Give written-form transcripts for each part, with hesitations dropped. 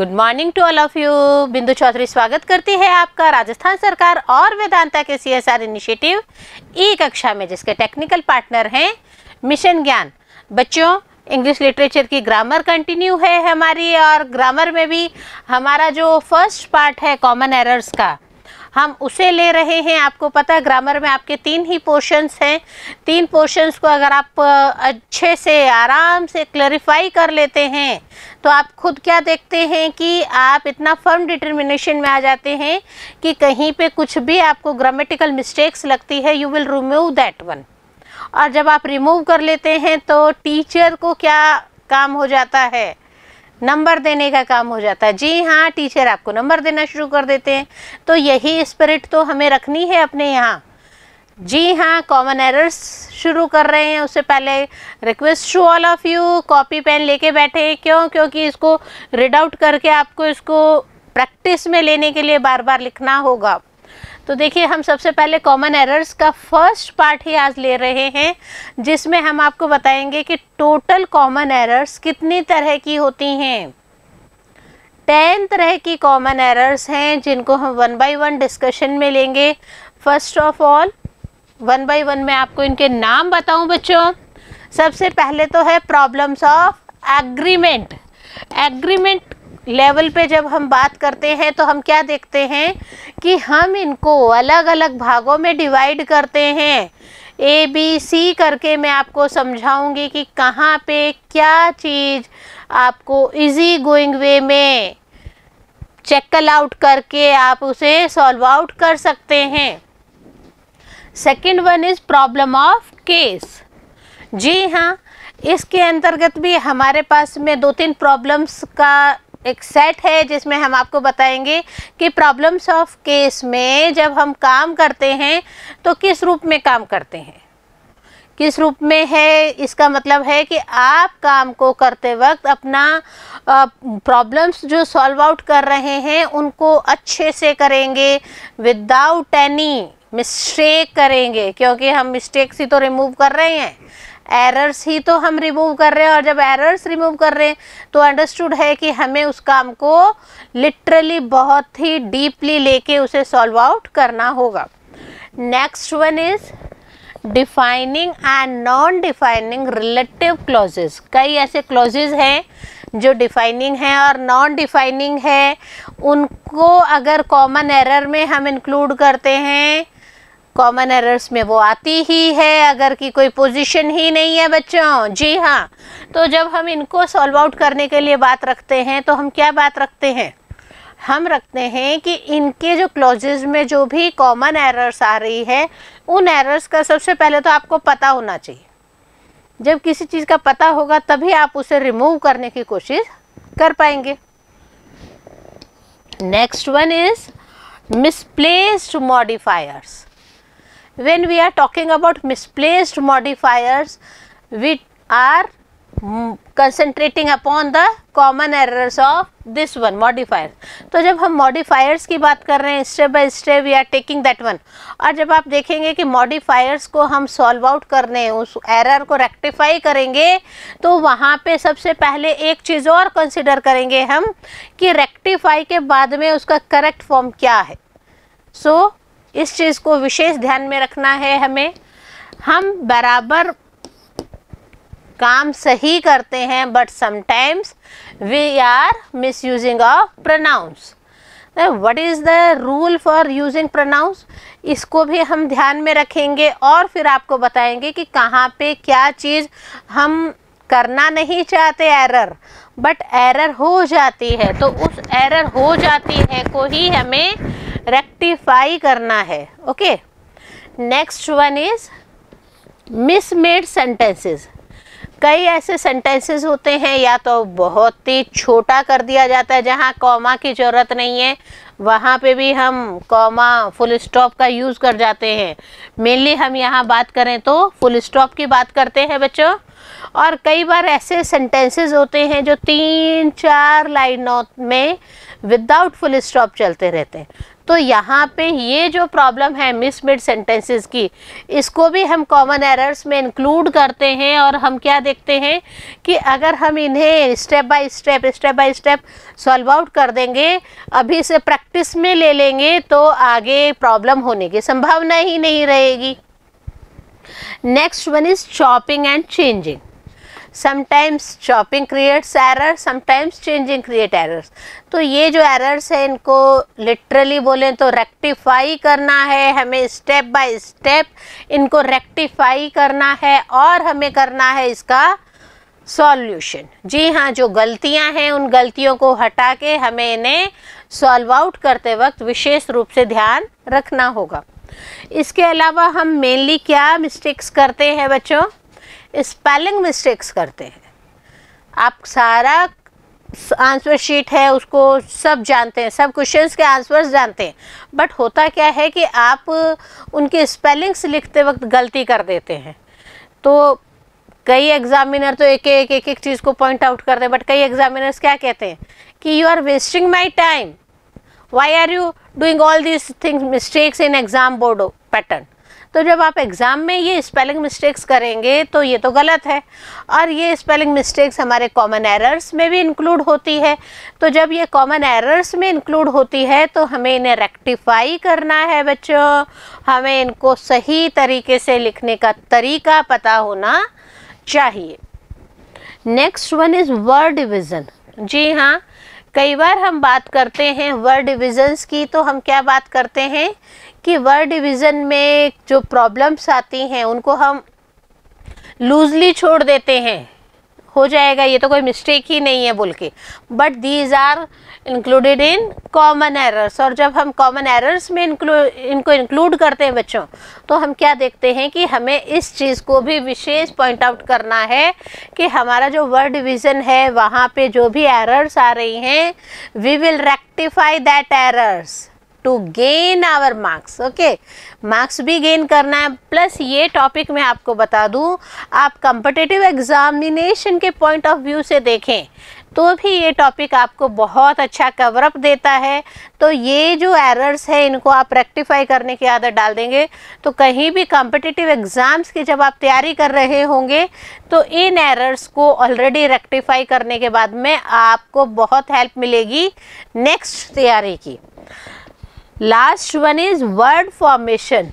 Good morning to all of you. Bindu Chaudhary स्वागत करती है आपका राजस्थान सरकार और वेदांता के CSR इनिशिएटिव ई कक्षा में, जिसके टेक्निकल पार्टनर हैं मिशन ज्ञान। बच्चों, इंग्लिश लिटरेचर की ग्रामर कंटिन्यू है हमारी, और ग्रामर में भी हमारा जो फर्स्ट पार्ट है कॉमन एरर्स का, हम उसे ले रहे हैं। आपको पता है ग्रामर में आपके 3 ही पोर्शंस हैं। 3 पोर्शंस को अगर आप अच्छे से आराम से क्लैरिफाई कर लेते हैं तो आप खुद क्या देखते हैं कि आप इतना फर्म डिटर्मिनेशन में आ जाते हैं कि कहीं पे कुछ भी आपको ग्रामेटिकल मिस्टेक्स लगती है, you will remove that one. और जब आप रिमूव कर लेते हैं तो टीचर को क्या काम हो जाता है? नंबर देने का काम हो जाता है। जी हाँ, टीचर आपको नंबर देना शुरू कर देते हैं। तो यही स्पिरिट तो हमें रखनी है अपने यहाँ। जी हाँ, कॉमन एरर्स शुरू कर रहे हैं। उससे पहले request to all of you, copy pen लेके बैठे। क्यों? क्योंकि इसको रीड आउट करके आपको इसको प्रैक्टिस में लेने के लिए बार बार लिखना होगा। तो देखिए, हम सबसे पहले कॉमन एरर्स का फर्स्ट पार्ट ही आज ले रहे हैं, जिसमें हम आपको बताएंगे कि टोटल कॉमन एरर्स कितनी तरह की होती हैं। 10 तरह की कॉमन एरर्स हैं, जिनको हम 1 बाय 1 डिस्कशन में लेंगे। फर्स्ट ऑफ ऑल 1 बाय 1 में आपको इनके नाम बताऊं बच्चों। सबसे पहले तो है problems of agreement. Agreement level पे जब हम बात करते हैं तो हम क्या देखते हैं कि हम इनको अलग अलग भागों में डिवाइड करते हैं। ABC करके मैं आपको समझाऊंगी कि कहाँ पे क्या चीज़ आपको इजी गोइंग वे में चेक आउट करके आप उसे सॉल्व आउट कर सकते हैं। Second one is problem of case. जी हाँ, इसके अंतर्गत भी हमारे पास में 2-3 प्रॉब्लम्स का एक सेट है, जिसमें हम आपको बताएंगे कि प्रॉब्लम्स ऑफ केस में जब हम काम करते हैं तो किस रूप में काम करते हैं। किस रूप में है, इसका मतलब है कि आप काम को करते वक्त अपना प्रॉब्लम्स जो सॉल्व आउट कर रहे हैं उनको अच्छे से करेंगे, विदाउट एनी मिस्टेक करेंगे, क्योंकि हम मिस्टेक्स ही तो रिमूव कर रहे हैं, एरर्स ही तो हम रिमूव कर रहे हैं। और जब एरर्स रिमूव कर रहे हैं तो अंडरस्टूड है कि हमें उस काम को लिटरली बहुत ही डीपली लेके उसे सॉल्व आउट करना होगा। Next one is defining and non defining relative clauses. कई ऐसे क्लॉजेस हैं जो डिफाइनिंग है और नॉन डिफाइनिंग है, उनको अगर कॉमन एरर में हम इंक्लूड करते हैं, कॉमन एरर्स में वो आती ही है अगर कि कोई पोजीशन ही नहीं है बच्चों। जी हाँ, तो जब हम इनको सॉल्व आउट करने के लिए बात रखते हैं तो हम क्या बात रखते हैं? हम रखते हैं कि इनके जो क्लॉजेज में जो भी कॉमन एरर्स आ रही है, उन एरर्स का सबसे पहले तो आपको पता होना चाहिए। जब किसी चीज़ का पता होगा तभी आप उसे रिमूव करने की कोशिश कर पाएंगे। Next one is misplaced modifiers. When we are talking about misplaced modifiers, we are concentrating upon the common errors of this one, modifiers. तो जब हम modifiers की बात कर रहे हैं, step by step we are taking that one. और जब आप देखेंगे कि modifiers को हम solve out करने, उस error को rectify करेंगे, तो वहाँ पे सबसे पहले एक चीज़ और consider करेंगे हम कि rectify के बाद में उसका correct form क्या है। So इस चीज़ को विशेष ध्यान में रखना है हमें। हम बराबर काम सही करते हैं, but sometimes we are misusing of pronouns. What is the rule for using pronouns, इसको भी हम ध्यान में रखेंगे और फिर आपको बताएंगे कि कहाँ पे क्या चीज़ हम करना नहीं चाहते एरर, बट एरर हो जाती है, तो उस एरर हो जाती है को ही हमें रेक्टिफाई करना है। Okay, next one is mismade sentences. कई ऐसे सेंटेंसेस होते हैं, या तो बहुत ही छोटा कर दिया जाता है, जहाँ कॉमा की ज़रूरत नहीं है वहाँ पे भी हम कॉमा फुल स्टॉप का यूज़ कर जाते हैं। मेनली हम यहाँ बात करें तो फुल स्टॉप की बात करते हैं बच्चों। और कई बार ऐसे सेंटेंसेस होते हैं जो 3-4 लाइनों में विदाउट फुल स्टॉप चलते रहते हैं। तो यहाँ पे ये जो प्रॉब्लम है मिसमेड सेंटेंसेस की, इसको भी हम कॉमन एरर्स में इंक्लूड करते हैं। और हम क्या देखते हैं कि अगर हम इन्हें step by step solve out कर देंगे, अभी से प्रैक्टिस में ले लेंगे, तो आगे प्रॉब्लम होने की संभावना ही नहीं रहेगी। Next one is chopping and changing. Sometimes chopping creates error, sometimes changing create errors. तो ये जो एरर्स है इनको लिटरली बोलें तो रेक्टिफाई करना है हमें, स्टेप बाय स्टेप इनको रेक्टिफाई करना है और हमें करना है इसका सॉल्यूशन। जी हाँ, जो गलतियां हैं उन गलतियों को हटा के हमें इन्हें सॉल्व आउट करते वक्त विशेष रूप से ध्यान रखना होगा। इसके अलावा हम मेनली क्या मिस्टेक्स करते हैं बच्चों? स्पेलिंग मिस्टेक्स करते हैं। आप सारा आंसर शीट है उसको सब जानते हैं, सब क्वेश्चंस के आंसर्स जानते हैं, बट होता क्या है कि आप उनके स्पेलिंग्स लिखते वक्त गलती कर देते हैं। तो कई एग्जामिनर तो एक एक चीज़ को पॉइंट आउट करते हैं, बट कई एग्जामिनर्स क्या कहते हैं कि you are wasting my time, why are you doing all these things mistakes in exam board pattern. तो जब आप एग्ज़ाम में ये स्पेलिंग मिस्टेक्स करेंगे तो ये तो गलत है, और ये स्पेलिंग मिस्टेक्स हमारे कॉमन एरर्स में भी इंक्लूड होती है। तो जब ये कॉमन एरर्स में इंक्लूड होती है तो हमें इन्हें रेक्टिफाई करना है बच्चों, हमें इनको सही तरीके से लिखने का तरीका पता होना चाहिए। Next one is word division. जी हाँ, कई बार हम बात करते हैं वर्ड डिविजन्स की, तो हम क्या बात करते हैं कि वर्ड डिवीज़न में जो प्रॉब्लम्स आती हैं उनको हम लूजली छोड़ देते हैं, हो जाएगा ये तो कोई मिस्टेक ही नहीं है बोल के, but these are included in common errors. और जब हम कॉमन एरर्स में इनको इंक्लूड करते हैं बच्चों, तो हम क्या देखते हैं कि हमें इस चीज़ को भी विशेष पॉइंट आउट करना है कि हमारा जो वर्ड डिवीज़न है वहाँ पे जो भी एरर्स आ रही हैं, we will rectify that errors to gain our marks. Okay, marks भी गेन करना है। प्लस ये टॉपिक मैं आपको बता दूं, आप कॉम्पिटिटिव एग्जामिनेशन के पॉइंट ऑफ व्यू से देखें तो भी ये टॉपिक आपको बहुत अच्छा कवरअप देता है। तो ये जो एरर्स है इनको आप रेक्टिफाई करने की आदत डाल देंगे तो कहीं भी कॉम्पिटिटिव एग्ज़ाम्स की जब आप तैयारी कर रहे होंगे तो इन एरर्स को ऑलरेडी रेक्टिफाई करने के बाद में आपको बहुत हेल्प मिलेगी नेक्स्ट तैयारी की। Last one is word formation.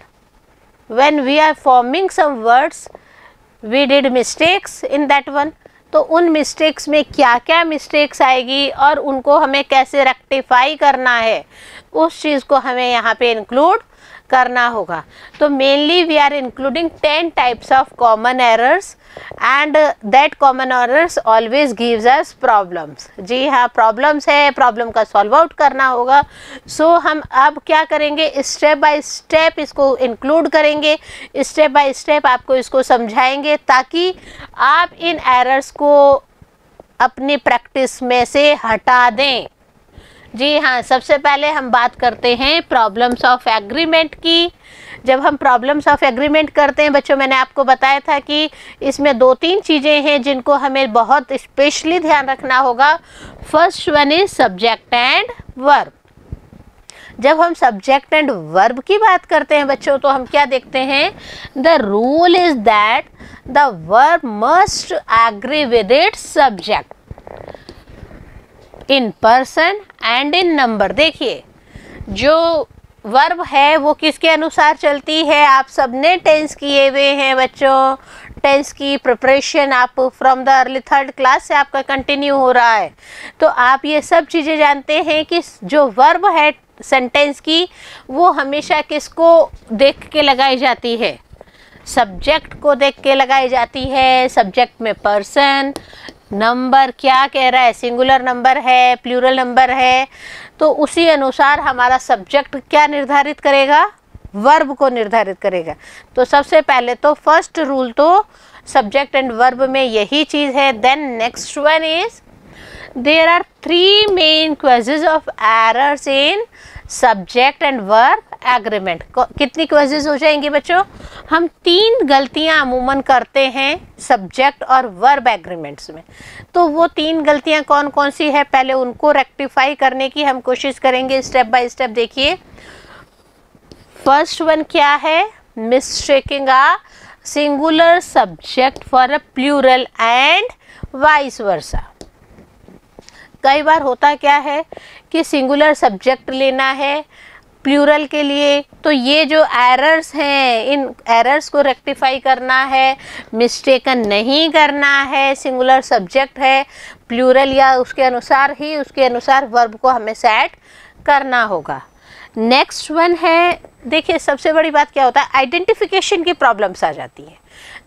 When we are forming some words, we did mistakes in that one. तो उन मिस्टेक्स में क्या क्या मिस्टेक्स आएगी और उनको हमें कैसे रेक्टिफाई करना है, उस चीज़ को हमें यहाँ पे इंक्लूड करना होगा। तो mainly we are including 10 types of common errors and that common errors always gives us problems. जी हाँ, प्रॉब्लम्स है, प्रॉब्लम का सॉल्व आउट करना होगा। सो हम अब क्या करेंगे, स्टेप बाय स्टेप इसको इंक्लूड करेंगे, स्टेप बाय स्टेप आपको इसको समझाएंगे ताकि आप इन एरर्स को अपनी प्रैक्टिस में से हटा दें। जी हाँ, सबसे पहले हम बात करते हैं प्रॉब्लम्स ऑफ एग्रीमेंट की। जब हम प्रॉब्लम्स ऑफ एग्रीमेंट करते हैं बच्चों, मैंने आपको बताया था कि इसमें 2-3 चीज़ें हैं जिनको हमें बहुत स्पेशली ध्यान रखना होगा। First one is subject and verb. जब हम सब्जेक्ट एंड वर्ब की बात करते हैं बच्चों, तो हम क्या देखते हैं, the rule is that the verb must agree with its subject in person and in number. देखिए, जो वर्ब है वो किसके अनुसार चलती है, आप सबने टेंस किए हुए हैं बच्चों। टेंस की प्रिपरेशन आप from the early 3rd class से आपका कंटिन्यू हो रहा है, तो आप ये सब चीज़ें जानते हैं कि जो वर्ब है सेंटेंस की, वो हमेशा किसको देख के लगाई जाती है, सब्जेक्ट को देख के लगाई जाती है। सब्जेक्ट में पर्सन, नंबर क्या कह रहा है, सिंगुलर नंबर है, प्लूरल नंबर है, तो उसी अनुसार हमारा सब्जेक्ट क्या निर्धारित करेगा, वर्ब को निर्धारित करेगा। तो सबसे पहले तो फर्स्ट रूल तो सब्जेक्ट एंड वर्ब में यही चीज़ है। Then next one is there are 3 main causes of errors in subject and verb agreement. कितनी क्वेश्चंस हो जाएंगी बच्चों? हम 3 गलतियां अमूमन करते हैं सब्जेक्ट और वर्ब एग्रीमेंट्स में। तो वो 3 गलतियां कौन कौन सी है, पहले उनको रेक्टिफाई करने की हम कोशिश करेंगे स्टेप बाय स्टेप। देखिए फर्स्ट वन क्या है, mistaking a singular subject for a plural and vice versa. कई बार होता क्या है कि सिंगुलर सब्जेक्ट लेना है प्लूरल के लिए, तो ये जो एरर्स हैं इन एरर्स को रेक्टिफाई करना है, मिस्टेकन नहीं करना है। सिंगुलर सब्जेक्ट है प्लूरल या उसके अनुसार ही उसके अनुसार वर्ब को हमें सेट करना होगा। नेक्स्ट वन है, देखिए सबसे बड़ी बात क्या होता है, आइडेंटिफिकेशन की प्रॉब्लम्स आ जाती हैं।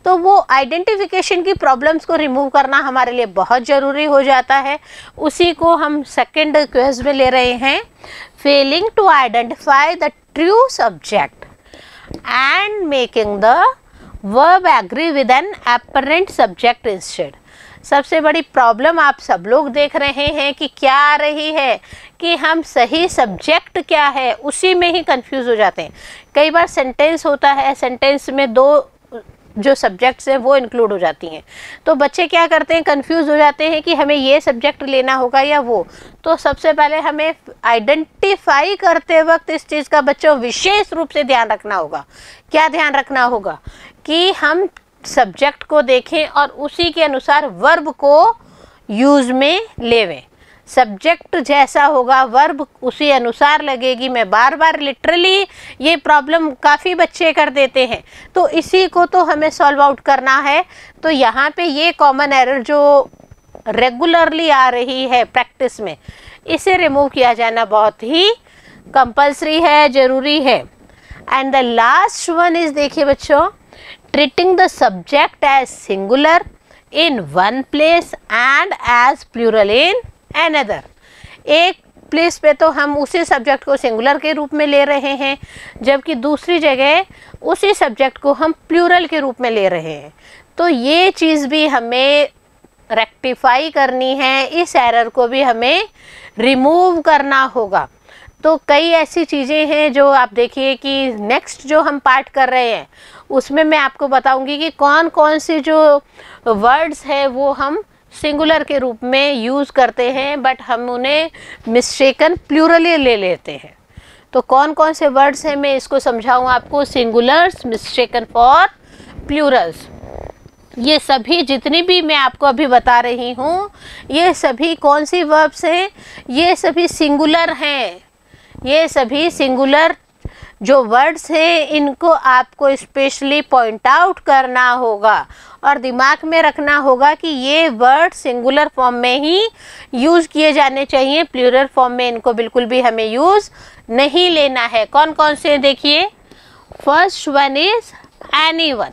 तो वो आइडेंटिफिकेशन की प्रॉब्लम्स को रिमूव करना हमारे लिए बहुत ज़रूरी हो जाता है। उसी को हम सेकंड क्वेश्चन में ले रहे हैं, failing to identify the true subject and making the verb agree with an apparent subject instead. सबसे बड़ी प्रॉब्लम आप सब लोग देख रहे हैं कि क्या आ रही है कि हम सही सब्जेक्ट क्या है उसी में ही कंफ्यूज हो जाते हैं। कई बार सेंटेंस होता है, सेंटेंस में 2 जो सब्जेक्ट्स हैं वो इंक्लूड हो जाती हैं, तो बच्चे क्या करते हैं, कंफ्यूज हो जाते हैं कि हमें ये सब्जेक्ट लेना होगा या वो। तो सबसे पहले हमें आइडेंटिफाई करते वक्त इस चीज़ का बच्चों विशेष रूप से ध्यान रखना होगा। क्या ध्यान रखना होगा कि हम सब्जेक्ट को देखें और उसी के अनुसार वर्ब को यूज़ में लेवें। सब्जेक्ट जैसा होगा वर्ब उसी अनुसार लगेगी। मैं बार बार लिटरली ये प्रॉब्लम काफ़ी बच्चे कर देते हैं, तो इसी को तो हमें सॉल्व आउट करना है। तो यहाँ पे ये कॉमन एरर जो रेगुलरली आ रही है प्रैक्टिस में, इसे रिमूव किया जाना बहुत ही कंपल्सरी है, ज़रूरी है। And the last one is, देखिए बच्चों, treating the subject as singular in one place and as plural in another. एक प्लेस पे तो हम उसी सब्जेक्ट को सिंगुलर के रूप में ले रहे हैं, जबकि दूसरी जगह उसी सब्जेक्ट को हम प्लूरल के रूप में ले रहे हैं। तो ये चीज़ भी हमें रेक्टिफाई करनी है, इस एरर को भी हमें रिमूव करना होगा। तो कई ऐसी चीज़ें हैं जो आप देखिए कि नेक्स्ट जो हम पार्ट कर रहे हैं उसमें मैं आपको बताऊंगी कि कौन कौन सी जो वर्ड्स है वो हम सिंगुलर के रूप में यूज़ करते हैं, बट हम उन्हें मिस्टेकन प्लूरली ले लेते हैं। तो कौन कौन से वर्ड्स हैं मैं इसको समझाऊँ आपको। सिंगुलर्स मिस्टेकन फॉर प्लूरल्स, ये सभी जितनी भी मैं आपको अभी बता रही हूँ ये सभी कौन सी वर्ब्स हैं, ये सभी सिंगुलर हैं। ये सभी सिंगुलर जो वर्ड्स हैं इनको आपको स्पेशली पॉइंट आउट करना होगा और दिमाग में रखना होगा कि ये वर्ड सिंगुलर फॉर्म में ही यूज़ किए जाने चाहिए, प्लूरल फॉर्म में इनको बिल्कुल भी हमें यूज़ नहीं लेना है। कौन कौन से देखिए, first one is anyone.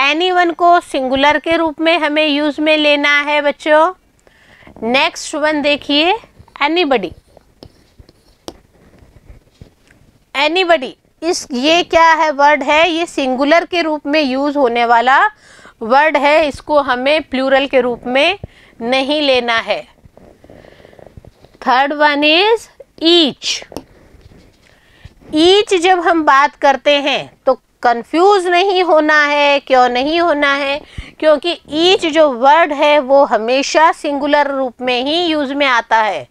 Anyone को सिंगुलर के रूप में हमें यूज़ में लेना है बच्चों। नेक्स्ट वन देखिए एनीबडी। एनीबडी ये क्या है वर्ड है, ये सिंगुलर के रूप में यूज़ होने वाला वर्ड है, इसको हमें प्लूरल के रूप में नहीं लेना है। Third one is each. Each जब हम बात करते हैं तो कंफ्यूज नहीं होना है। क्यों नहीं होना है? क्योंकि ईच जो वर्ड है वो हमेशा सिंगुलर रूप में ही यूज में आता है।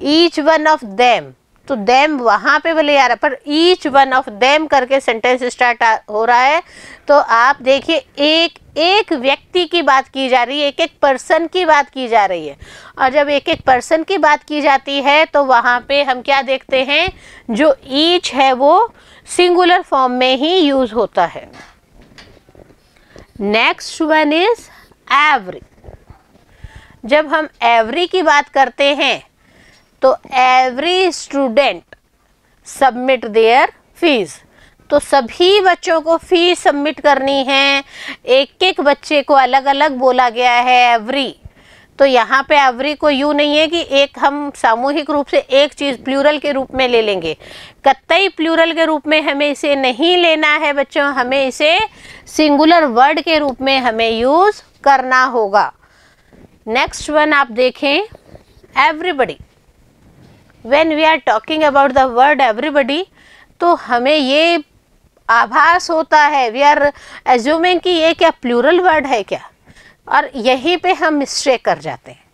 ईच वन ऑफ देम, तो देम वहाँ पे भले आ रहा है पर ईच वन ऑफ देम करके सेंटेंस स्टार्ट हो रहा है। तो आप देखिए एक एक व्यक्ति की बात की जा रही है, एक एक पर्सन की बात की जा रही है। और जब एक एक पर्सन की बात की जाती है तो वहाँ पे हम क्या देखते हैं, जो ईच है वो सिंगुलर फॉर्म में ही यूज होता है। Next one is every. जब हम एवरी की बात करते हैं तो every student submit there fees, तो सभी बच्चों को फीस सबमिट करनी है। एक एक बच्चे को अलग अलग बोला गया है एवरी। तो यहाँ पे एवरी को यूँ नहीं है कि एक हम सामूहिक रूप से एक चीज़ प्लूरल के रूप में ले लेंगे, कतई प्लूरल के रूप में हमें इसे नहीं लेना है बच्चों, हमें इसे सिंगुलर वर्ड के रूप में हमें यूज़ करना होगा। नेक्स्ट वन आप देखें everybody. When we are talking about the word everybody, तो हमें ये आभास होता है, वी आर एज्यूमिंग कि ये क्या प्लूरल वर्ड है क्या, और यहीं पे हम मिस्टेक कर जाते हैं।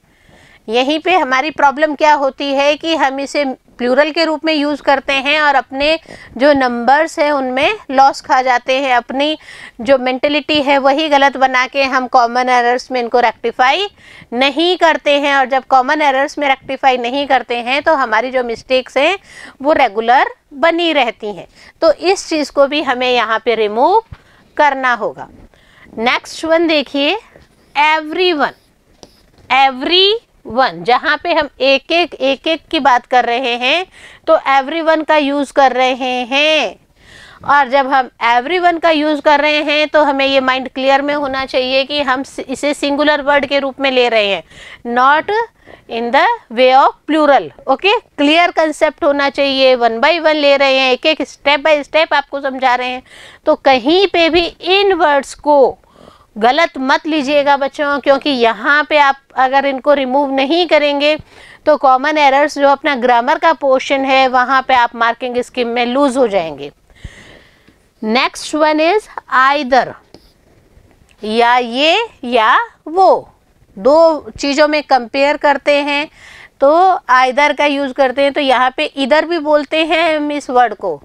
यहीं पे हमारी प्रॉब्लम क्या होती है कि हम इसे प्लूरल के रूप में यूज़ करते हैं और अपने जो नंबर्स हैं उनमें लॉस खा जाते हैं। अपनी जो मेंटलिटी है वही गलत बना के हम कॉमन एरर्स में इनको रेक्टिफाई नहीं करते हैं, और जब कॉमन एरर्स में रेक्टिफाई नहीं करते हैं तो हमारी जो मिस्टेक्स हैं वो रेगुलर बनी रहती हैं। तो इस चीज़ को भी हमें यहाँ पे रिमूव करना होगा। नेक्स्ट वन देखिए, एवरीवन। एवरीवन, जहाँ पे हम एक एक की बात कर रहे हैं तो एवरीवन का यूज़ कर रहे हैं, और जब हम एवरीवन का यूज़ कर रहे हैं तो हमें ये माइंड क्लियर में होना चाहिए कि हम इसे सिंगुलर वर्ड के रूप में ले रहे हैं, not in the way of plural. Okay, clear concept होना चाहिए। 1 बाय 1 ले रहे हैं, एक स्टेप बाय स्टेप आपको समझा रहे हैं, तो कहीं पे भी इन वर्ड्स को गलत मत लीजिएगा बच्चों, क्योंकि यहाँ पे आप अगर इनको रिमूव नहीं करेंगे तो कॉमन एरर्स जो अपना ग्रामर का पोर्शन है वहाँ पे आप मार्किंग स्कीम में लूज हो जाएंगे। नेक्स्ट वन इज आइदर, या ये या वो, दो चीज़ों में कंपेयर करते हैं तो आइदर का यूज़ करते हैं। तो यहाँ पे इधर भी बोलते हैं हम इस वर्ड को।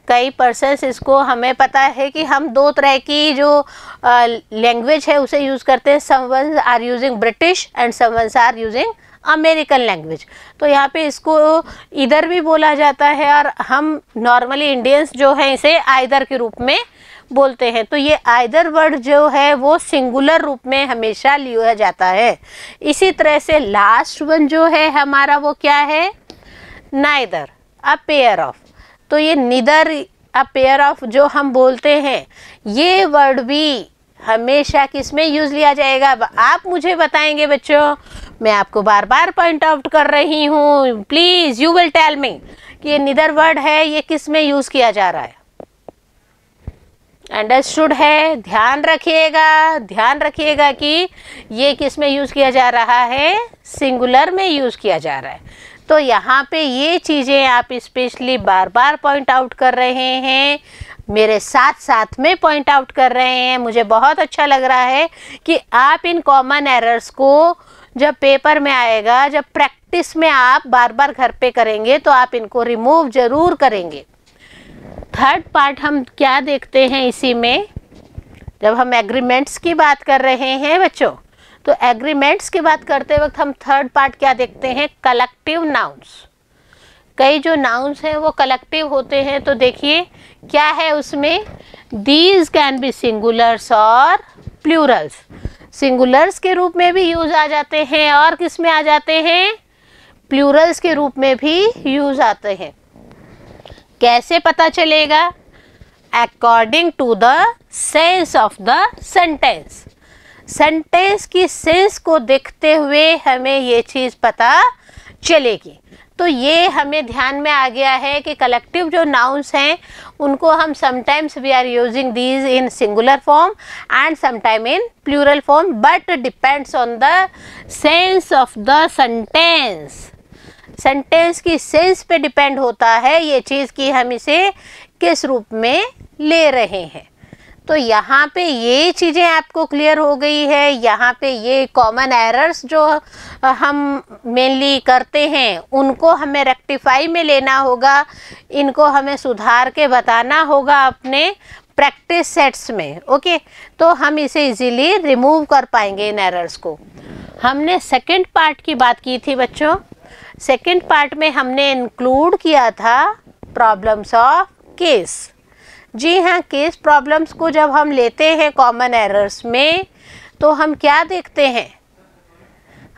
कई पर्सन्स इसको, हमें पता है कि हम दो तरह की जो लैंग्वेज है उसे यूज़ करते हैं। Someones are using British and someones are using American language. तो यहाँ पे इसको इधर भी बोला जाता है, और हम नॉर्मली इंडियंस जो है इसे आइदर के रूप में बोलते हैं। तो ये आइदर वर्ड जो है वो सिंगुलर रूप में हमेशा लिया जाता है। इसी तरह से लास्ट वन जो है हमारा वो क्या है, नाइदर, अ पेयर ऑफ। तो ये निदर, अ पेयर ऑफ जो हम बोलते हैं, ये वर्ड भी हमेशा किस में यूज़ लिया जाएगा। आप मुझे बताएंगे बच्चों, मैं आपको बार बार पॉइंट आउट कर रही हूँ, please you will tell me कि ये निदर वर्ड है, ये किस में यूज़ किया जा रहा है। अंडरस्टूड है? ध्यान रखिएगा कि ये किस में यूज़ किया जा रहा है, सिंगुलर में यूज़ किया जा रहा है। तो यहाँ पे ये चीज़ें आप स्पेशली बार बार पॉइंट आउट कर रहे हैं, मेरे साथ साथ में पॉइंट आउट कर रहे हैं। मुझे बहुत अच्छा लग रहा है कि आप इन कॉमन एरर्स को जब पेपर में आएगा, जब प्रैक्टिस में आप बार बार घर पे करेंगे तो आप इनको रिमूव ज़रूर करेंगे। थर्ड पार्ट हम क्या देखते हैं इसी में, जब हम एग्रीमेंट्स की बात कर रहे हैं बच्चों, तो एग्रीमेंट्स की बात करते वक्त हम थर्ड पार्ट क्या देखते हैं, कलेक्टिव नाउन्स। कई जो नाउन्स हैं वो कलेक्टिव होते हैं। तो देखिए क्या है उसमें, दीज कैन बी सिंगुलर्स और प्लूरल्स। सिंगुलर्स के रूप में भी यूज़ आ जाते हैं, और किस में आ जाते हैं, प्लूरल्स के रूप में भी यूज़ आते हैं। कैसे पता चलेगा, according to the sense of the sentence. Sentence की सेंस को देखते हुए हमें ये चीज़ पता चलेगी। तो ये हमें ध्यान में आ गया है कि कलेक्टिव जो नाउन्स हैं उनको हम sometimes we are using these in singular form and sometime in plural form, but depends on the sense of the sentence. Sentence की सेंस पे डिपेंड होता है ये चीज़ कि हम इसे किस रूप में ले रहे हैं। तो यहाँ पे ये चीज़ें आपको क्लियर हो गई है। यहाँ पे ये कॉमन एरर्स जो हम मेनली करते हैं उनको हमें रेक्टिफाई में लेना होगा, इनको हमें सुधार के बताना होगा अपने प्रैक्टिस सेट्स में। ओके, तो हम इसे इजीली रिमूव कर पाएंगे इन एरर्स को। हमने सेकंड पार्ट की बात की थी बच्चों। सेकंड पार्ट में हमने इंक्लूड किया था प्रॉब्लम्स ऑफ केस। जी हाँ, केस प्रॉब्लम्स को जब हम लेते हैं कॉमन एरर्स में तो हम क्या देखते हैं,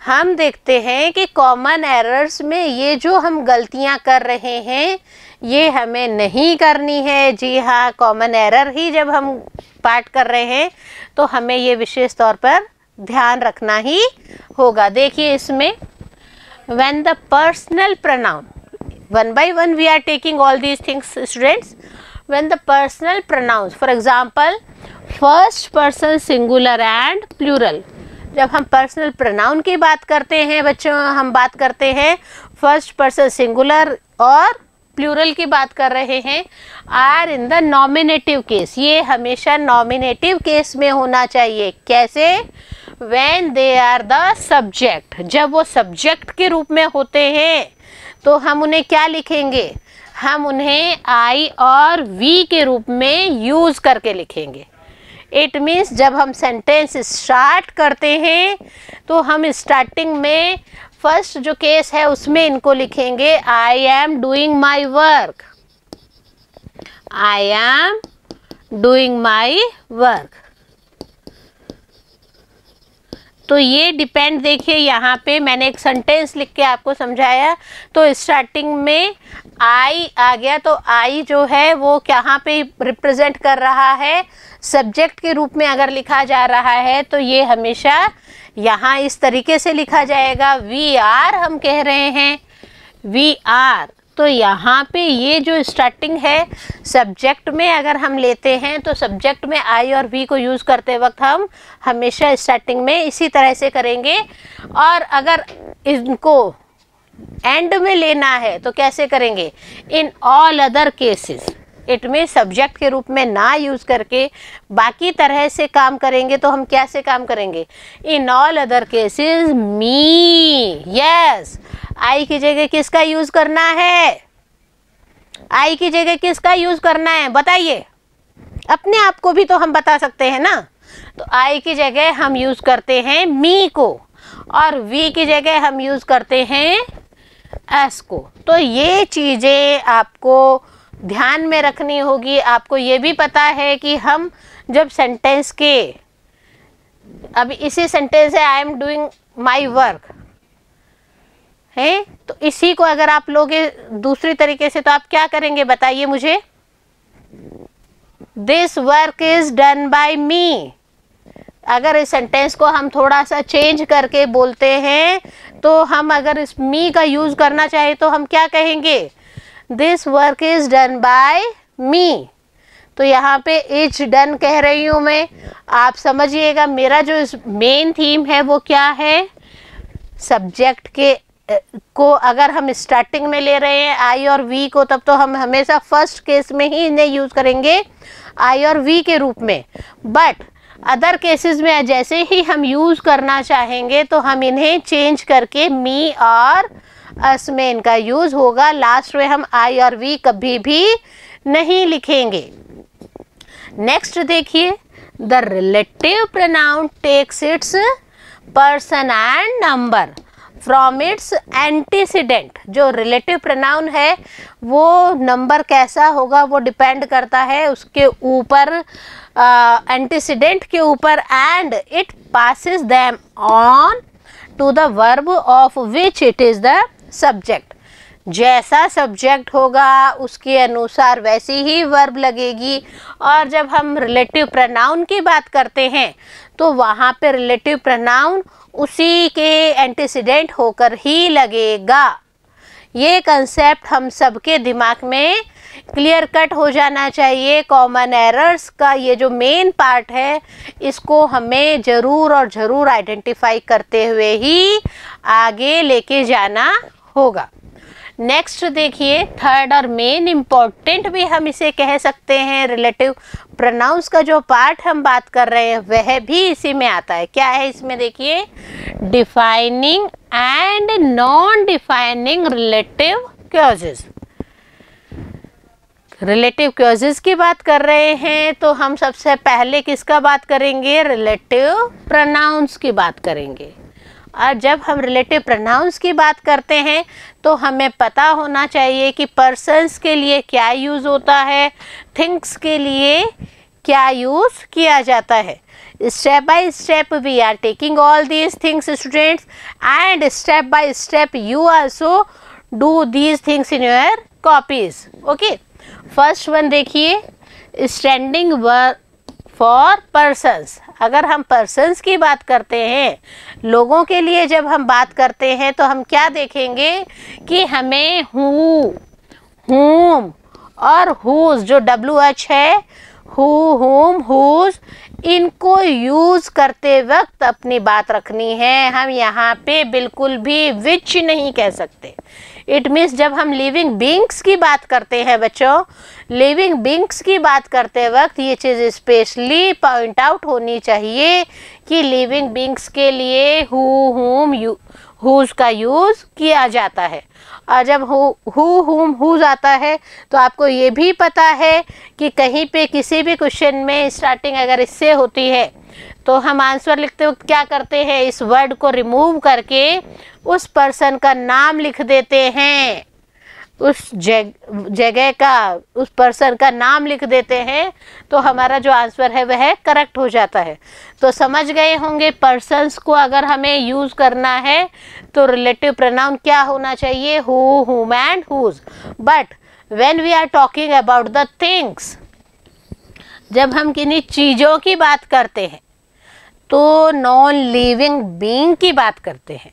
हम देखते हैं कि कॉमन एरर्स में ये जो हम गलतियां कर रहे हैं ये हमें नहीं करनी है। जी हाँ, कॉमन एरर ही जब हम पार्ट कर रहे हैं तो हमें ये विशेष तौर पर ध्यान रखना ही होगा। देखिए इसमें when the personal pronoun, one by one we are taking all these things students, when the personal pronouns, for example first person singular and plural, जब हम पर्सनल प्रोनाउन की बात करते हैं बच्चों, हम बात करते हैं फर्स्ट पर्सन सिंगुलर और प्लूरल की बात कर रहे हैं, are in the nominative case, ये हमेशा नॉमिनेटिव केस में होना चाहिए। कैसे? When they are the subject, जब वो सब्जेक्ट के रूप में होते हैं तो हम उन्हें क्या लिखेंगे? हम उन्हें आई और वी के रूप में यूज करके लिखेंगे। इट मीन्स जब हम सेंटेंस स्टार्ट करते हैं तो हम स्टार्टिंग में फर्स्ट जो केस है उसमें इनको लिखेंगे I am doing my work, I am doing my work. तो ये डिपेंड, देखिए यहाँ पे मैंने एक सेंटेंस लिख के आपको समझाया, तो स्टार्टिंग में आई आ गया, तो आई जो है वो कहाँ पे रिप्रेजेंट कर रहा है? सब्जेक्ट के रूप में अगर लिखा जा रहा है तो ये हमेशा यहाँ इस तरीके से लिखा जाएगा। वी आर हम कह रहे हैं, वी आर, तो यहाँ पे ये जो स्टार्टिंग है सब्जेक्ट में अगर हम लेते हैं तो सब्जेक्ट में आई और वी को यूज़ करते वक्त हम हमेशा स्टार्टिंग में इसी तरह से करेंगे। और अगर इनको एंड में लेना है तो कैसे करेंगे? In all other cases, it में सब्जेक्ट के रूप में ना यूज़ करके बाकी तरह से काम करेंगे। तो हम कैसे काम करेंगे? इन ऑल अदर केसेस मी, यस, आई की जगह किसका यूज करना है? आई की जगह किसका यूज करना है बताइए? अपने आप को भी तो हम बता सकते हैं ना। तो आई की जगह हम यूज करते हैं मी को, और वी की जगह हम यूज करते हैं एस को। तो ये चीजें आपको ध्यान में रखनी होगी। आपको ये भी पता है कि हम जब सेंटेंस के, अभी इसी सेंटेंस है I am doing my work है, तो इसी को अगर आप लोगे दूसरी तरीके से तो आप क्या करेंगे बताइए मुझे? This work is done by me. अगर इस सेंटेंस को हम थोड़ा सा चेंज करके बोलते हैं तो हम अगर इस मी का यूज करना चाहे तो हम क्या कहेंगे? This work is done by me. तो यहाँ पे इज डन कह रही हूँ मैं, आप समझिएगा। मेरा जो इस मेन थीम है वो क्या है? सब्जेक्ट के को अगर हम स्टार्टिंग में ले रहे हैं आई और वी को, तब तो हम हमेशा फर्स्ट केस में ही इन्हें यूज करेंगे आई और वी के रूप में। बट अदर केसेस में जैसे ही हम यूज करना चाहेंगे तो हम इन्हें चेंज करके मी और अस में इनका यूज होगा। लास्ट में हम आई और वी कभी भी नहीं लिखेंगे। नेक्स्ट देखिए, the relative pronoun takes its person and number from its antecedent. जो रिलेटिव प्रोनाउन है वो नंबर कैसा होगा वो डिपेंड करता है उसके ऊपर, एंटीसीडेंट के ऊपर, and it passes them on to the verb of which it is the subject. जैसा सब्जेक्ट होगा उसके अनुसार वैसी ही वर्ब लगेगी। और जब हम रिलेटिव प्रोनाउन की बात करते हैं तो वहाँ पे रिलेटिव प्रोनाउन उसी के एंटीसीडेंट होकर ही लगेगा। ये कंसेप्ट हम सबके दिमाग में क्लियर कट हो जाना चाहिए। कॉमन एरर्स का ये जो मेन पार्ट है इसको हमें ज़रूर और ज़रूर आइडेंटिफाई करते हुए ही आगे लेके जाना होगा। नेक्स्ट देखिए, थर्ड और मेन इम्पोर्टेंट भी हम इसे कह सकते हैं, रिलेटिव प्रोनाउंस का जो पार्ट हम बात कर रहे हैं वह भी इसी में आता है। क्या है इसमें? देखिए, defining and non defining relative clauses. Relative clauses की बात कर रहे हैं तो हम सबसे पहले किसका बात करेंगे? रिलेटिव प्रोनाउंस की बात करेंगे। और जब हम रिलेटिव प्रोनाउंस की बात करते हैं तो हमें पता होना चाहिए कि पर्सन्स के लिए क्या यूज़ होता है, थिंग्स के लिए क्या यूज़ किया जाता है। Step by step we are taking all these things students, and step by step you also do these things in your copies. Okay, first one देखिए, स्टैंडिंग वर्ब फॉर पर्सन्स। अगर हम persons की बात करते हैं, लोगों के लिए जब हम बात करते हैं तो हम क्या देखेंगे कि हमें हु, हुम और हुज, जो WH है, हु, हुम, हुज, इनको यूज़ करते वक्त अपनी बात रखनी है। हम यहाँ पे बिल्कुल भी विच नहीं कह सकते। इट मीन्स जब हम लिविंग बींग्स की बात करते हैं बच्चों, लिविंग बींग्स की बात करते वक्त ये चीज़ स्पेशली पॉइंट आउट होनी चाहिए कि लिविंग बींग्स के लिए हु, हुम, हुज का यूज़ किया जाता है। और जब हु, हुम, हुज आता है तो आपको ये भी पता है कि कहीं पे किसी भी क्वेश्चन में स्टार्टिंग अगर इससे होती है तो हम आंसर लिखते वक्त क्या करते हैं, इस वर्ड को रिमूव करके उस पर्सन का नाम लिख देते हैं, उस जगह का, उस पर्सन का नाम लिख देते हैं, तो हमारा जो आंसर है वह करेक्ट हो जाता है। तो समझ गए होंगे पर्सन्स को अगर हमें यूज़ करना है तो रिलेटिव प्रोनाउन क्या होना चाहिए, who, whom and whose. But when we are talking about the things, जब हम किन्हीं चीज़ों की बात करते हैं तो नॉन लिविंग बीइंग की बात करते हैं।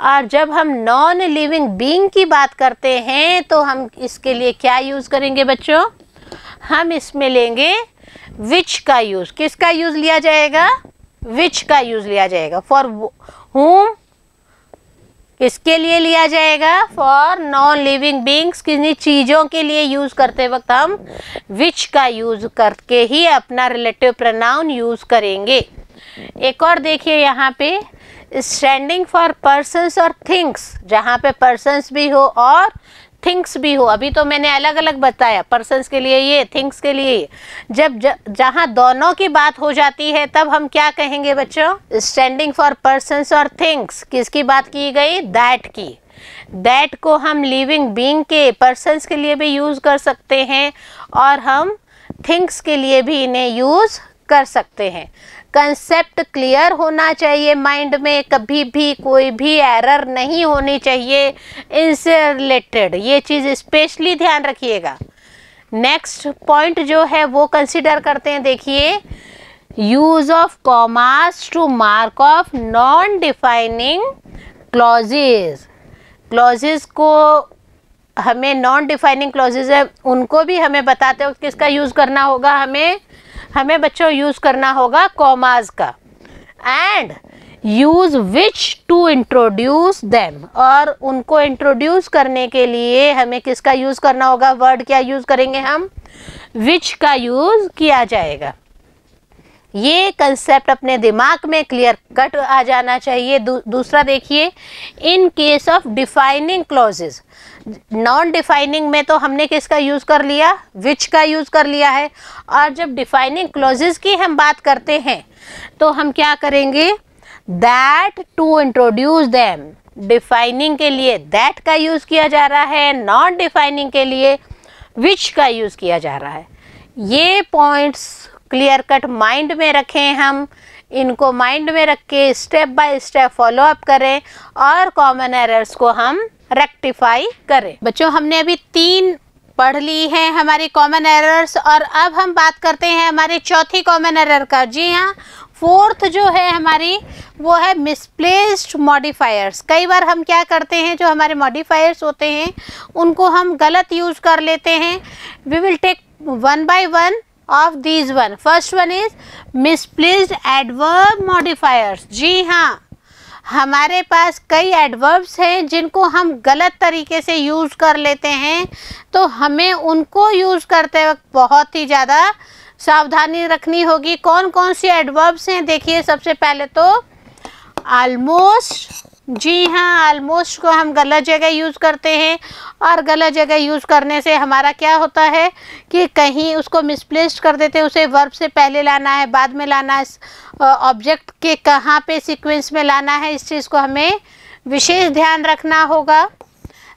और जब हम नॉन लिविंग बीइंग की बात करते हैं तो हम इसके लिए क्या यूज़ करेंगे बच्चों, हम इसमें लेंगे विच का यूज़। किसका यूज़ लिया जाएगा, विच का यूज़ लिया जाएगा। फॉर हुम किसके लिए लिया जाएगा, फॉर नॉन लिविंग बीइंग्स, किन्हीं चीज़ों के लिए यूज़ करते वक्त हम विच का यूज़ करके ही अपना रिलेटिव प्रोनाउन यूज़ करेंगे। एक और देखिए यहाँ पे, स्टैंडिंग फॉर पर्सन्स और थिंग्स, जहाँ पे पर्सन्स भी हो और थिंग्स भी हो। अभी तो मैंने अलग अलग बताया, पर्सन्स के लिए ये, थिंग्स के लिए ये। जब जहाँ दोनों की बात हो जाती है तब हम क्या कहेंगे बच्चों, स्टैंडिंग फॉर पर्सन्स और थिंग्स। किसकी बात की गई, दैट की। दैट को हम लिविंग बीइंग के, पर्सन्स के लिए भी यूज़ कर सकते हैं और हम थिंग्स के लिए भी इन्हें यूज़ कर सकते हैं। कंसेप्ट क्लियर होना चाहिए माइंड में, कभी भी कोई भी एरर नहीं होनी चाहिए इनसे रिलेटेड, ये चीज़ स्पेशली ध्यान रखिएगा। नेक्स्ट पॉइंट जो है वो कंसिडर करते हैं, देखिए, use of commas to mark off non defining clauses. Clauses को हमें, नॉन डिफाइनिंग क्लॉजेज है उनको भी हमें बताते वक्त किसका यूज़ करना होगा, हमें बच्चों यूज़ करना होगा कॉमाज का। And use which to introduce them, और उनको इंट्रोड्यूस करने के लिए हमें किसका यूज़ करना होगा, वर्ड क्या यूज़ करेंगे हम, विच का यूज़ किया जाएगा। ये कंसेप्ट अपने दिमाग में क्लियर कट आ जाना चाहिए। दूसरा देखिए, in case of defining clauses, non defining में तो हमने किसका यूज़ कर लिया, विच का यूज़ कर लिया है। और जब डिफाइनिंग क्लॉजेज की हम बात करते हैं तो हम क्या करेंगे, that to introduce them. Defining के लिए दैट का यूज़ किया जा रहा है, नॉन डिफाइनिंग के लिए विच का यूज़ किया जा रहा है। ये पॉइंट्स क्लियर कट माइंड में रखें, हम इनको माइंड में रख के step by step follow up करें और कॉमन एरर्स को हम रेक्टिफाई करें। बच्चों, हमने अभी 3 पढ़ ली हैं हमारी कॉमन एरर्स, और अब हम बात करते हैं हमारी चौथी कॉमन एरर का। जी हाँ, फोर्थ जो है हमारी वो है मिसप्लेस्ड मॉडिफायर्स। कई बार हम क्या करते हैं, जो हमारे मॉडिफायर्स होते हैं उनको हम गलत यूज़ कर लेते हैं। We will take one by one of these one. First one is misplaced adverb modifiers. जी हाँ, हमारे पास कई एडवर्ब्स हैं जिनको हम गलत तरीके से यूज़ कर लेते हैं, तो हमें उनको यूज़ करते वक्त बहुत ही ज़्यादा सावधानी रखनी होगी। कौन कौन सी एडवर्ब्स हैं, देखिए, सबसे पहले तो ऑलमोस्ट। जी हाँ, ऑलमोस्ट को हम गलत जगह यूज़ करते हैं, और गलत जगह यूज़ करने से हमारा क्या होता है कि कहीं उसको मिसप्लेस्ड कर देते हैं, उसे वर्ब से पहले लाना है, बाद में लाना है, ऑब्जेक्ट के कहाँ पे सीक्वेंस में लाना है, इस चीज़ को हमें विशेष ध्यान रखना होगा।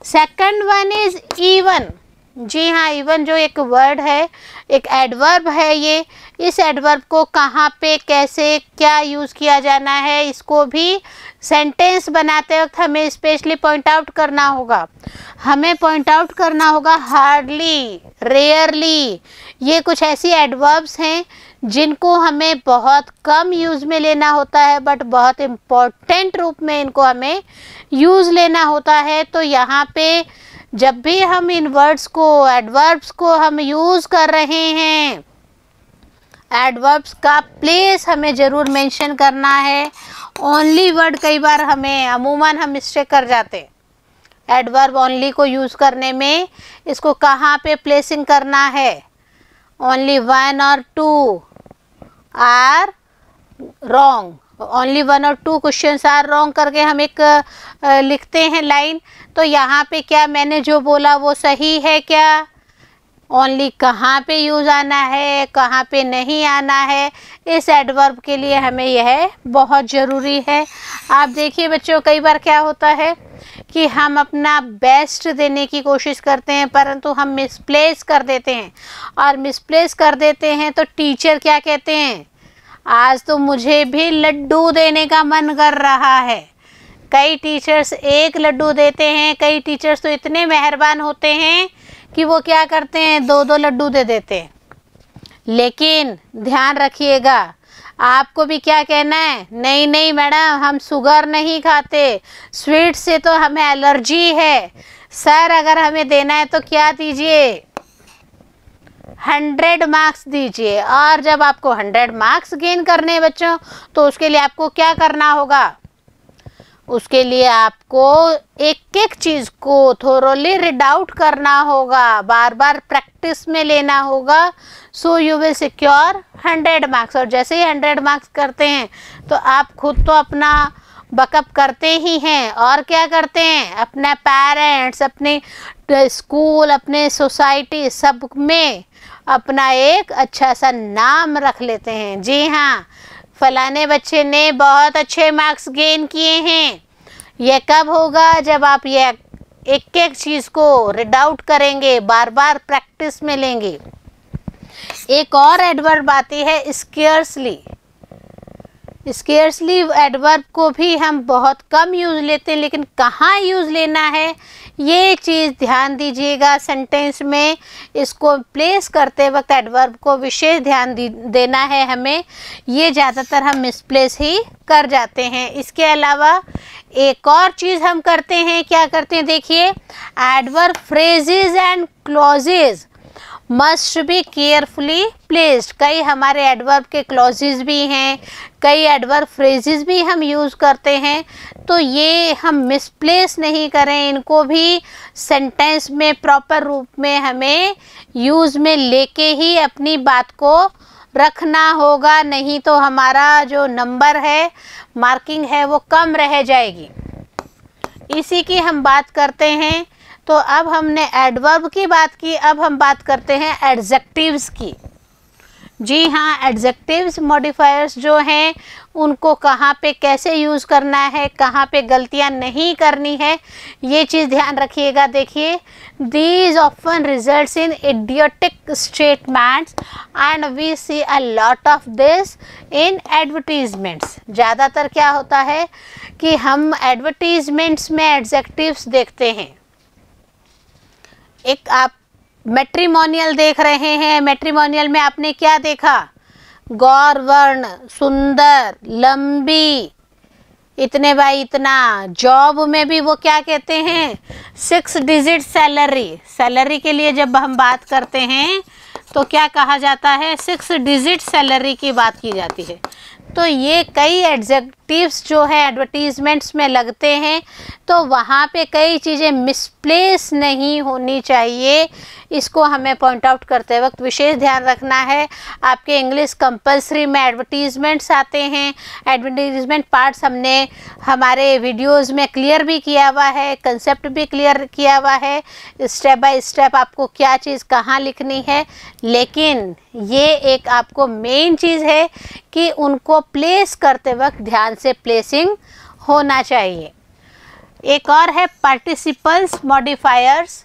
Second one is even. जी हाँ, इवन जो एक वर्ड है, एक एडवर्ब है, ये इस एडवर्ब को कहाँ पे, कैसे, क्या यूज़ किया जाना है, इसको भी सेंटेंस बनाते वक्त हमें स्पेशली पॉइंट आउट करना होगा। हमें पॉइंट आउट करना होगा हार्डली, रेयरली। ये कुछ ऐसी एडवर्ब्स हैं जिनको हमें बहुत कम यूज़ में लेना होता है, बट बहुत इम्पोर्टेंट रूप में इनको हमें यूज़ लेना होता है। तो यहाँ पे जब भी हम इन वर्ड्स को, एडवर्ब्स को हम यूज़ कर रहे हैं, एडवर्ब्स का प्लेस हमें ज़रूर मेंशन करना है। ओनली वर्ड कई बार हमें, अमूमन हम मिस्टेक कर जाते हैं, एडवर्ब ओनली को यूज़ करने में इसको कहाँ पे प्लेसिंग करना है। ओनली 1 और 2 आर रॉन्ग, ओनली 1 और 2 क्वेश्चंस आर रॉन्ग करके हम एक लिखते हैं लाइन। तो यहाँ पे क्या मैंने जो बोला वो सही है क्या? ओनली कहाँ पे यूज़ आना है, कहाँ पे नहीं आना है, इस एडवर्ब के लिए हमें यह बहुत ज़रूरी है। आप देखिए बच्चों, कई बार क्या होता है कि हम अपना बेस्ट देने की कोशिश करते हैं परंतु हम मिसप्लेस कर देते हैं, और मिसप्लेस कर देते हैं तो टीचर क्या कहते हैं, आज तो मुझे भी लड्डू देने का मन कर रहा है। कई टीचर्स एक लड्डू देते हैं, कई टीचर्स तो इतने मेहरबान होते हैं कि वो क्या करते हैं 2-2 लड्डू दे देते हैं। लेकिन ध्यान रखिएगा, आपको भी क्या कहना है, नहीं नहीं मैडम हम शुगर नहीं खाते, स्वीट से तो हमें एलर्जी है। सर अगर हमें देना है तो क्या दीजिए, 100 मार्क्स दीजिए। और जब आपको 100 मार्क्स गेन करने हैं बच्चों, तो उसके लिए आपको क्या करना होगा, उसके लिए आपको एक एक चीज़ को थोरोली रीड आउट करना होगा, बार बार प्रैक्टिस में लेना होगा। So you will secure 100 marks. और जैसे ही 100 मार्क्स करते हैं तो आप खुद तो अपना बकअप करते ही हैं, और क्या करते हैं, अपने पेरेंट्स, अपने स्कूल, अपने सोसाइटी सब में अपना एक अच्छा सा नाम रख लेते हैं। जी हाँ, फलाने बच्चे ने बहुत अच्छे मार्क्स गेन किए हैं। यह कब होगा, जब आप ये एक एक चीज़ को रीड आउट करेंगे, बार बार प्रैक्टिस में लेंगे। एक और एडवर्ब आती है स्केर्सली। स्केर्सली एडवर्ब को भी हम बहुत कम यूज़ लेते हैं, लेकिन कहाँ यूज़ लेना है ये चीज़ ध्यान दीजिएगा। सेंटेंस में इसको प्लेस करते वक्त एडवर्ब को विशेष ध्यान देना है हमें। ये ज़्यादातर हम मिसप्लेस ही कर जाते हैं। इसके अलावा एक और चीज़ हम करते हैं, क्या करते हैं देखिए, adverb phrases and clauses must be carefully placed. कई हमारे एडवर्ब के क्लॉजेज भी हैं, कई एडवर्ब फ्रेजेस भी हम यूज़ करते हैं, तो ये हम मिसप्लेस नहीं करें, इनको भी सेंटेंस में प्रॉपर रूप में हमें यूज़ में लेके ही अपनी बात को रखना होगा, नहीं तो हमारा जो नंबर है, मार्किंग है, वो कम रह जाएगी। इसी की हम बात करते हैं। तो अब हमने एडवर्ब की बात की, अब हम बात करते हैं एडजेक्टिव्स की। जी हाँ, एडजेक्टिव्स मॉडिफायर्स जो हैं उनको कहाँ पे कैसे यूज़ करना है, कहाँ पे गलतियाँ नहीं करनी है, ये चीज़ ध्यान रखिएगा। देखिए, these often results in idiotic statements and we see a lot of this in advertisements. ज़्यादातर क्या होता है कि हम एडवर्टीजमेंट्स में एडजेक्टिव्स देखते हैं। एक आप मैट्रिमोनियल देख रहे हैं, मैट्रिमोनियल में आपने क्या देखा, गौर वर्ण, सुंदर, लंबी, इतने बाई इतना। जॉब में भी वो क्या कहते हैं, 6 डिजिट सैलरी। सैलरी के लिए जब हम बात करते हैं तो क्या कहा जाता है, 6 डिजिट सैलरी की बात की जाती है। तो ये कई एडजेक्टिव्स जो है एडवर्टीजमेंट्स में लगते हैं, तो वहाँ पे कई चीज़ें मिसप्लेस नहीं होनी चाहिए। इसको हमें पॉइंट आउट करते वक्त विशेष ध्यान रखना है। आपके इंग्लिश कंपलसरी में एडवर्टीजमेंट्स आते हैं, एडवर्टीजमेंट पार्ट्स हमने हमारे वीडियोस में क्लियर भी किया हुआ है, कंसेप्ट भी क्लियर किया हुआ है, स्टेप बाय स्टेप आपको क्या चीज़ कहाँ लिखनी है। लेकिन ये एक आपको मेन चीज़ है कि उनको प्लेस करते वक्त ध्यान से प्लेसिंग होना चाहिए। एक और है पार्टिसिपल्स मॉडिफायर्स।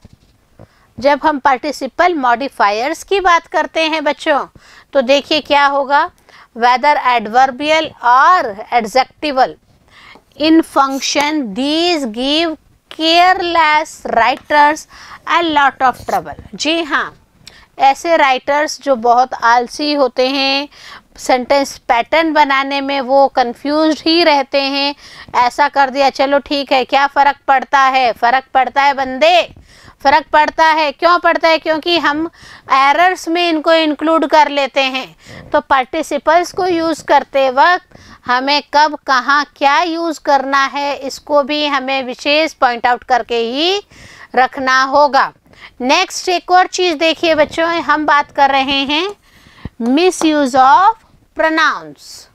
जब हम पार्टिसिपल मॉडिफायर्स की बात करते हैं बच्चों, तो देखिए क्या होगा, वेदर एडवर्बियल और adjectival in function these give careless writers a lot of trouble. जी हाँ, ऐसे राइटर्स जो बहुत आलसी होते हैं, सेंटेंस पैटर्न बनाने में वो कंफ्यूज्ड ही रहते हैं, ऐसा कर दिया चलो ठीक है, क्या फ़र्क पड़ता है, फ़र्क पड़ता है बंदे, फ़र्क पड़ता है। क्यों पड़ता है, क्योंकि हम एरर्स में इनको इंक्लूड कर लेते हैं। तो पार्टिसिपल्स को यूज़ करते वक्त हमें कब कहाँ क्या यूज़ करना है इसको भी हमें विशेष पॉइंट आउट करके ही रखना होगा। नेक्स्ट एक और चीज़ देखिए बच्चों, हम बात कर रहे हैं मिसयूज ऑफ प्रोनाउंस।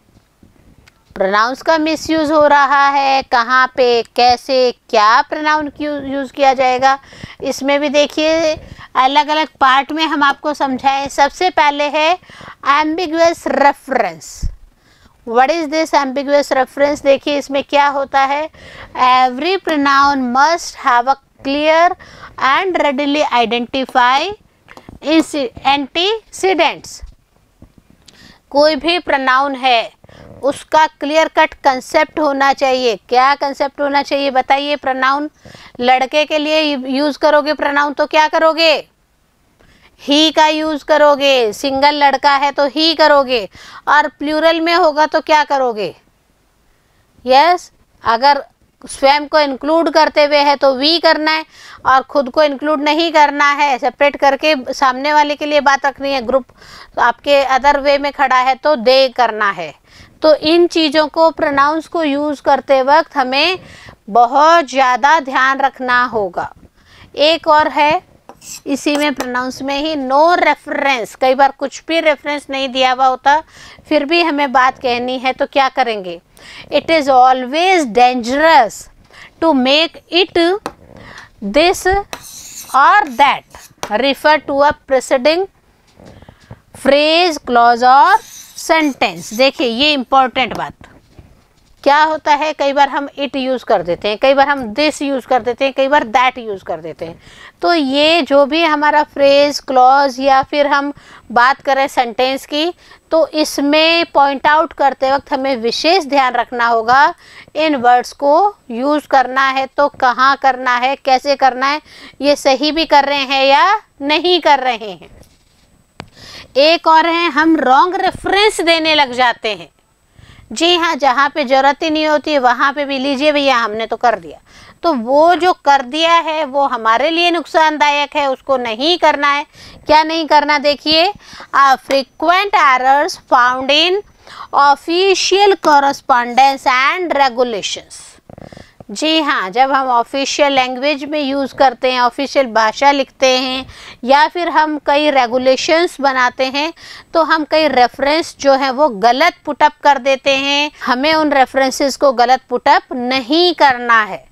प्रोनाउंस का मिसयूज हो रहा है, कहाँ पे कैसे क्या प्रोनाउन यूज़ किया जाएगा, इसमें भी देखिए अलग अलग पार्ट में हम आपको समझाएं। सबसे पहले है ambiguous reference. What is this ambiguous reference? देखिए इसमें क्या होता है, every pronoun must have a clear and readily identify antecedents. कोई भी प्रोनाउन है उसका क्लियर कट कंसेप्ट होना चाहिए। क्या कंसेप्ट होना चाहिए बताइए? प्रोनाउन लड़के के लिए यूज करोगे प्रोनाउन तो क्या करोगे? ही का यूज करोगे। सिंगल लड़का है तो ही करोगे, और प्लूरल में होगा तो क्या करोगे? यस, अगर स्वयं को इंक्लूड करते हुए है तो वी करना है, और खुद को इंक्लूड नहीं करना है, सेपरेट करके सामने वाले के लिए बात रखनी है, ग्रुप आपके अदर वे में खड़ा है तो दे करना है। तो इन चीज़ों को प्रोनाउंस को यूज़ करते वक्त हमें बहुत ज़्यादा ध्यान रखना होगा। एक और है इसी में प्रोनाउंस में ही, नो रेफरेंस। कई बार कुछ भी रेफरेंस नहीं दिया हुआ होता फिर भी हमें बात कहनी है तो क्या करेंगे? It is always dangerous to make it this और that refer to a presiding phrase, clause और सेंटेंस। देखिए ये इंपॉर्टेंट बात क्या होता है, कई बार हम इट यूज़ कर देते हैं, कई बार हम दिस यूज़ कर देते हैं, कई बार दैट यूज़ कर देते हैं। तो ये जो भी हमारा फ्रेज, क्लॉज या फिर हम बात करें सेंटेंस की, तो इसमें पॉइंट आउट करते वक्त हमें विशेष ध्यान रखना होगा। इन वर्ड्स को यूज़ करना है तो कहाँ करना है, कैसे करना है, ये सही भी कर रहे हैं या नहीं कर रहे हैं। एक और है, हम रॉन्ग रेफरेंस देने लग जाते हैं। जी हाँ, जहाँ पे ज़रूरत ही नहीं होती वहाँ पे भी लीजिए भैया हमने तो कर दिया, तो वो जो कर दिया है वो हमारे लिए नुकसानदायक है, उसको नहीं करना है। क्या नहीं करना? देखिए, frequent errors found in official correspondence and regulations. जी हाँ, जब हम ऑफिशियल लैंग्वेज में यूज़ करते हैं, ऑफिशियल भाषा लिखते हैं या फिर हम कई रेगुलेशंस बनाते हैं तो हम कई रेफरेंस जो है वो गलत पुटअप कर देते हैं। हमें उन रेफरेंसेस को गलत पुटअप नहीं करना है।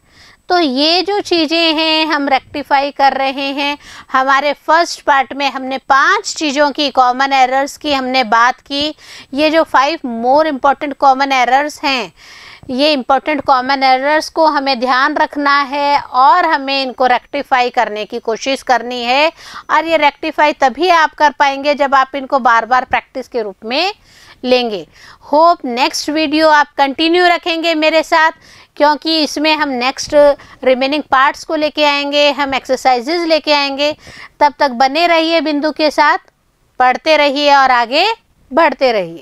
तो ये जो चीज़ें हैं हम रेक्टिफाई कर रहे हैं। हमारे फर्स्ट पार्ट में हमने 5 चीज़ों की, कॉमन एरर्स की हमने बात की। ये जो 5 मोर इम्पॉर्टेंट कॉमन एरर्स हैं, ये इम्पोर्टेंट कॉमन एरर्स को हमें ध्यान रखना है और हमें इनको रेक्टिफाई करने की कोशिश करनी है। और ये रेक्टिफाई तभी आप कर पाएंगे जब आप इनको बार बार प्रैक्टिस के रूप में लेंगे। होप नेक्स्ट वीडियो आप कंटिन्यू रखेंगे मेरे साथ, क्योंकि इसमें हम नेक्स्ट रिमेनिंग पार्ट्स को लेके आएंगे, हम एक्सरसाइजेज लेके आएंगे। तब तक बने रहिए बिंदु के साथ, पढ़ते रहिए और आगे बढ़ते रहिए।